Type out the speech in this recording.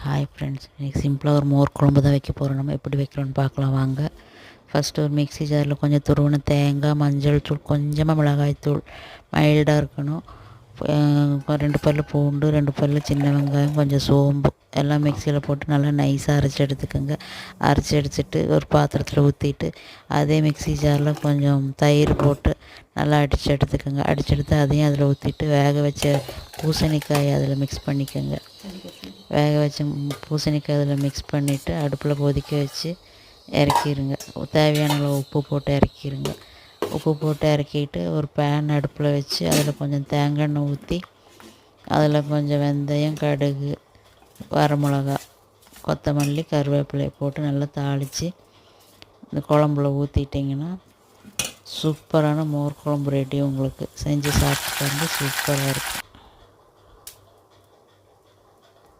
Hi friends, இன்றைக்கி சிம்பிளாக ஒரு மோர் குழம்பு தான் வைக்க போகிறோம். நம்ம எப்படி வைக்கிறோன்னு பார்க்கலாம் வாங்க. ஃபஸ்ட்டு ஒரு மிக்ஸி ஜாரில் கொஞ்சம் துருவின தேங்காய், மஞ்சள் தூள், கொஞ்சமாக மிளகாய் தூள், மைல்டாக இருக்கணும். 2 பல் பூண்டு, 2 பல் சின்ன வெங்காயம், கொஞ்சம் சோம்பு எல்லாம் மிக்சியில் போட்டு நல்லா நைஸாக அரைச்சி எடுத்துக்கோங்க. அரைச்சி எடுத்துட்டு ஒரு பாத்திரத்தில் ஊற்றிட்டு அதே மிக்ஸி ஜாரில் கொஞ்சம் தயிர் போட்டு நல்லா அடித்து எடுத்துக்கோங்க. அடித்து எடுத்து அதையும் அதில் ஊற்றிட்டு வேக வச்ச பூசணிக்காயை அதில் மிக்ஸ் பண்ணிக்கோங்க. வேக வச்ச பூசணிக்காய் அதில் மிக்ஸ் பண்ணிவிட்டு அடுப்பில் கொதிக்க வச்சு இறக்கிடுங்க. தேவையான அளவு உப்பு போட்டு இறக்கிடுங்க. உப்பு போட்டு இறக்கிட்டு ஒரு பேன் அடுப்பில் வச்சு அதில் கொஞ்சம் தேங்காய் எண்ணெய் ஊற்றி அதில் கொஞ்சம் வெந்தயம், கடுகு, வரமிளகா, கொத்தமல்லி, கருவேப்பிலையை போட்டு நல்லா தாளித்து இந்த குழம்புல ஊற்றிட்டிங்கன்னா சூப்பரான மோர் குழம்பு ரெடி. உங்களுக்கு செஞ்சு சாப்பிட்டு பாருங்க, சூப்பராக இருக்கும்.